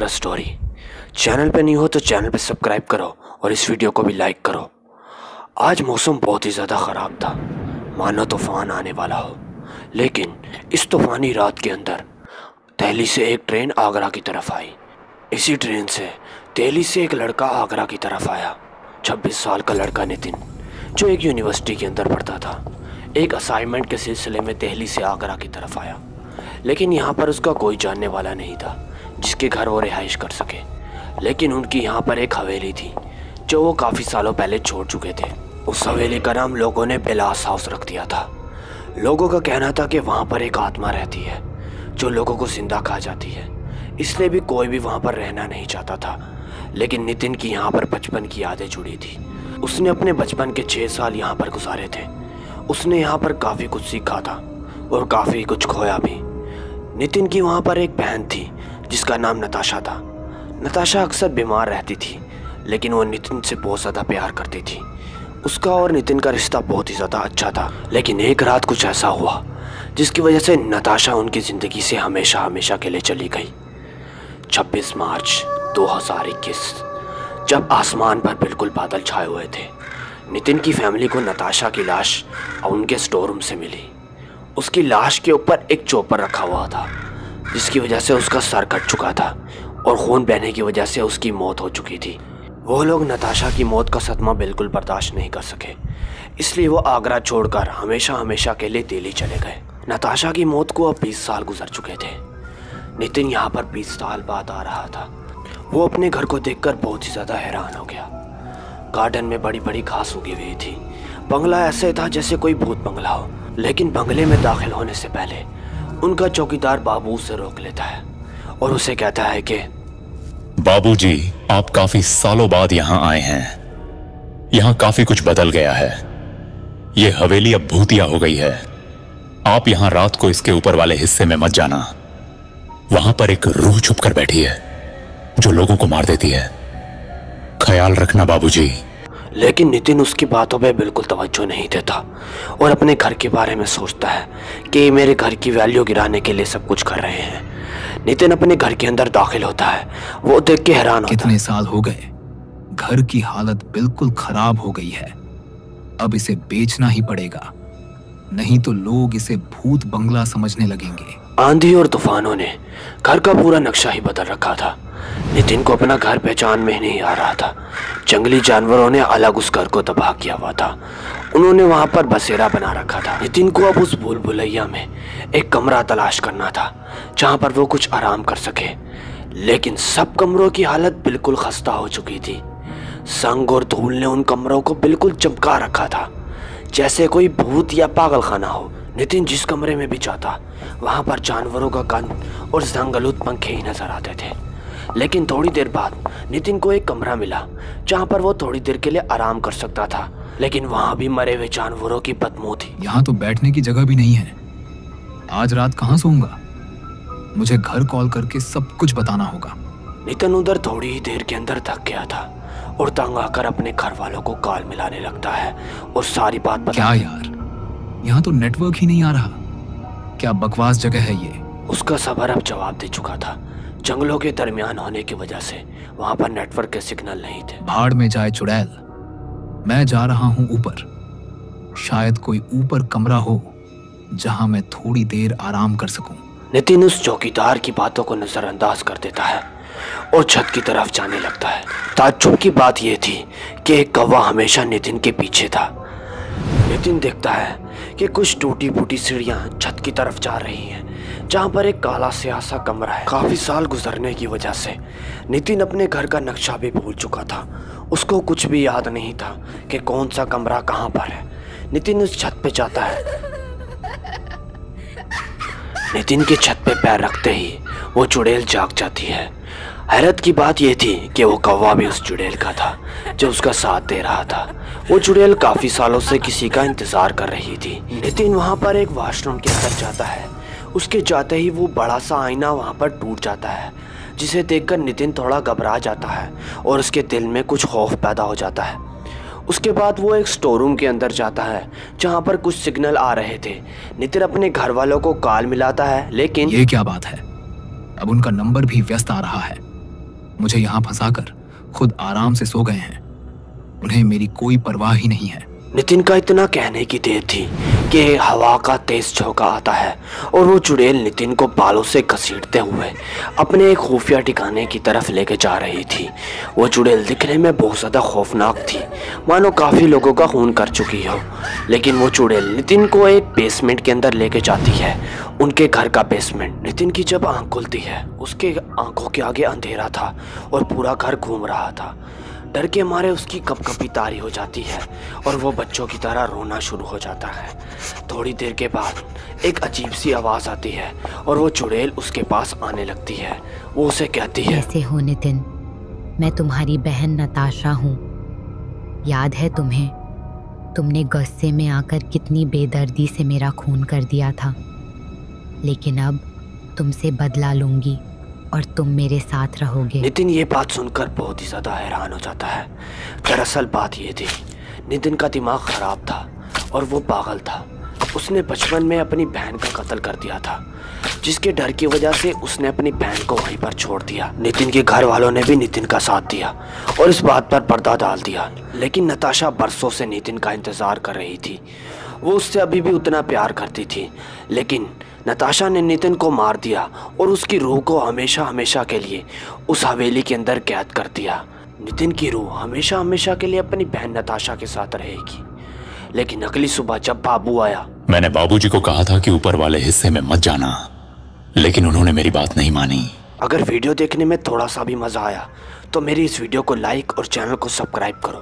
Story. Channel पे नहीं हो तो चैनल पे सब्सक्राइब करो और इस वीडियो को भी लाइक करो। आज मौसम बहुत ही ज़्यादा ख़राब था, मानो तूफ़ान आने वाला हो। लेकिन इस तूफ़ानी रात के अंदर दिल्ली से एक ट्रेन आगरा की तरफ आई। इसी ट्रेन से दिल्ली से एक लड़का आगरा की तरफ आया। 26 साल का लड़का नितिन, जो एक यूनिवर्सिटी के अंदर पढ़ता था, एक असाइनमेंट के सिलसिले में दिल्ली से आगरा की तरफ आया। लेकिन यहाँ पर उसका कोई जानने वाला नहीं था जिसके घर वो रिहाइश कर सके। लेकिन उनकी यहाँ पर एक हवेली थी जो वो काफ़ी सालों पहले छोड़ चुके थे। उस हवेली का नाम लोगों ने बेलास हाउस रख दिया था। लोगों का कहना था कि वहाँ पर एक आत्मा रहती है जो लोगों को जिंदा खा जाती है, इसलिए भी कोई भी वहाँ पर रहना नहीं चाहता था। लेकिन नितिन की यहाँ पर बचपन की यादें जुड़ी थी। उसने अपने बचपन के 6 साल यहाँ पर गुजारे थे। उसने यहाँ पर काफ़ी कुछ सीखा था और काफ़ी कुछ खोया भी। नितिन की वहाँ पर एक बहन थी जिसका नाम नताशा था। नताशा अक्सर बीमार रहती थी, लेकिन वो नितिन से बहुत ज़्यादा प्यार करती थी। उसका और नितिन का रिश्ता बहुत ही ज़्यादा अच्छा था। लेकिन एक रात कुछ ऐसा हुआ जिसकी वजह से नताशा उनकी ज़िंदगी से हमेशा हमेशा के लिए चली गई। 26 मार्च 2021, जब आसमान पर बिल्कुल बादल छाए हुए थे, नितिन की फैमिली को नताशा की लाश उनके स्टोर रूम से मिली। उसकी लाश के ऊपर एक चॉपर रखा हुआ था जिसकी वजह से उसका सर कट चुका था और खून बहने की वजह से उसकी मौत हो चुकी थी। वो लोग नताशा की मौत का सदमा बिल्कुल बर्दाश्त नहीं कर सके, इसलिए वो आगरा छोड़कर हमेशा हमेशा के लिए दिल्ली चले गए। नताशा की मौत को अब 20 साल गुजर चुके थे। नितिन यहाँ पर 20 साल बाद आ रहा था। वो अपने घर को देखकर बहुत ही ज़्यादा हैरान हो गया। गार्डन में बड़ी बड़ी घास उगी हुई थी। बंगला ऐसे था जैसे कोई भूत बंगला हो। लेकिन बंगले में दाखिल होने से पहले उनका चौकीदार बाबू उसे रोक लेता है और उसे कहता है कि बाबूजी, आप काफी सालों बाद यहाँ आए हैं। यहाँ काफी कुछ बदल गया है। ये हवेली अब भूतिया हो गई है। आप यहाँ रात को इसके ऊपर वाले हिस्से में मत जाना। वहां पर एक रूह छुप कर बैठी है जो लोगों को मार देती है। ख्याल रखना बाबूजी। लेकिन नितिन उसकी बातों पे बिल्कुल तवज्जो नहीं देता और अपने घर के बारे में सोचता है कि मेरे घर की वैल्यू गिराने के लिए सब कुछ कर रहे हैं। नितिन अपने घर के अंदर दाखिल होता है। वो देख के हैरान होता है। कितने साल हो गए, घर की हालत बिल्कुल खराब हो गई है। अब इसे बेचना ही पड़ेगा, नहीं तो लोग इसे भूत बंगला समझने लगेंगे। आंधी और तूफानों ने घर का पूरा नक्शा ही बदल रखा था। नितिन को अपना घर पहचान में नहीं आ रहा था। जंगली जानवरों ने अलग उस घर को तबाह किया हुआ था। उन्होंने वहां पर बसेरा बना रखा था। नितिन को अब उस भूल भुलैया में एक कमरा तलाश करना था जहां पर वो कुछ आराम कर सके। लेकिन सब कमरों की हालत बिल्कुल खस्ता हो चुकी थी। संग और धूल ने उन कमरों को बिल्कुल चमका रखा था जैसे कोई भूत या पागल खाना हो। नितिन जिस कमरे में भी जाता वहां पर जानवरों का गंध और जंगलूत पंखे ही नजर आते थे। लेकिन थोड़ी देर बाद नितिन को एक कमरा मिला जहां पर वो थोड़ी देर के लिए आराम कर सकता था। लेकिन वहां भी मरे हुए जानवरों की बदबू थी। यहाँ तो बैठने की जगह भी नहीं है। आज रात कहाँ सोऊंगा? मुझे घर कॉल करके सब कुछ बताना होगा। नितिन उधर थोड़ी ही देर के अंदर थक गया था और तंग आकर अपने घर वालों को कॉल मिलाने लगता है और सारी बात बता। क्या यार, यहाँ तो नेटवर्क ही नहीं आ रहा। क्या बकवास जगह है ये? उसका सबर अब जवाब दे चुका था। जंगलों के दरमियान होने की वजह से वहां पर नेटवर्क के सिग्नल नहीं थे। भाड़ में जाए चुड़ैल, मैं जा रहा हूँ ऊपर। शायद कोई ऊपर कमरा हो जहां मैं थोड़ी देर आराम कर सकूं। नितिन उस चौकीदार की बातों को नजरअंदाज कर देता है और छत की तरफ जाने लगता है। ताज्जुब की बात यह थी कि एक कौवा हमेशा नितिन के पीछे था। नितिन देखता है कि कुछ टूटी फूटी सीढ़ियां छत की तरफ जा रही हैं जहां पर एक काला स्याह सा कमरा है। काफी साल गुजरने की वजह से नितिन अपने घर का नक्शा भी भूल चुका था। उसको कुछ भी याद नहीं था कि कौन सा कमरा कहां पर है। नितिन उस छत पे जाता है। नितिन के छत पे पैर रखते ही वो चुड़ैल जाग जाती है। हैरत की बात यह थी कि वो कौवा भी उस चुड़ैल का था जो उसका साथ दे रहा था। वो चुड़ैल काफी सालों से किसी का इंतजार कर रही थी। नितिन वहां पर एक वॉशरूम के अंदर जाता है। उसके जाते ही वो बड़ा सा आईना वहां पर टूट जाता है, जिसे देखकर नितिन थोड़ा घबरा जाता है और उसके दिल में कुछ खौफ पैदा हो जाता है। उसके बाद वो एक स्टोर रूम के अंदर जाता है जहां पर कुछ सिग्नल आ रहे थे। नितिन अपने घर वालों को कॉल मिलाता है, लेकिन ये क्या बात है? अब उनका नंबर भी व्यस्त आ रहा है। मुझे यहाँ फंसाकर खुद आराम से सो गए हैं। उन्हें मेरी कोई परवाह ही नहीं है। नितिन का इतना कहने की देर थी कि हवा का तेज झोंका आता है और वो चुड़ैल नितिन को बालों से घसीटते हुए अपने एक खुफिया ठिकाने की तरफ लेके जा रही थी। वो चुड़ैल दिखने में बहुत ज़्यादा खौफनाक थी, मानो काफ़ी लोगों का खून कर चुकी हो। लेकिन वो चुड़ैल नितिन को एक बेसमेंट के अंदर लेके जाती है, उनके घर का बेसमेंट। नितिन की जब आँख खुलती है, उसके आंखों के आगे अंधेरा था और पूरा घर घूम रहा था। डर के मारे उसकी कपकपी तारी हो जाती है और वो बच्चों की तरह रोना शुरू हो जाता है। थोड़ी देर के बाद एक अजीब सी आवाज़ आती है और वो चुड़ैल उसके पास आने लगती है। वो उसे कहती है, कैसे हो नितिन? मैं तुम्हारी बहन नताशा हूँ। याद है तुम्हें? तुमने गुस्से में आकर कितनी बेदर्दी से मेरा खून कर दिया था, लेकिन अब तुमसे बदला लूंगी और तुम मेरे साथ रहोगे। नितिन ये बात सुनकर बहुत ही ज़्यादा हैरान हो जाता है। दरअसल बात ये थी, नितिन का दिमाग ख़राब था और वो पागल था। उसने बचपन में अपनी बहन का कत्ल कर दिया था, जिसके डर की वजह से उसने अपनी बहन को वहीं पर छोड़ दिया। नितिन के घर वालों ने भी नितिन का साथ दिया और इस बात पर पर्दा डाल दिया। लेकिन नताशा बरसों से नितिन का इंतज़ार कर रही थी। वो उससे अभी भी उतना प्यार करती थी, लेकिन नताशा ने नितिन को मार दिया और उसकी रूह को हमेशा हमेशा के लिए उस हवेली के अंदर कैद कर दिया। नितिन की रूह हमेशा हमेशा के लिए अपनी बहन नताशा के साथ रहेगी। लेकिन अगली सुबह जब बाबू आया, मैंने बाबूजी को कहा था कि ऊपर वाले हिस्से में मत जाना, लेकिन उन्होंने मेरी बात नहीं मानी। अगर वीडियो देखने में थोड़ा सा भी मज़ा आया तो मेरी इस वीडियो को लाइक और चैनल को सब्सक्राइब करो।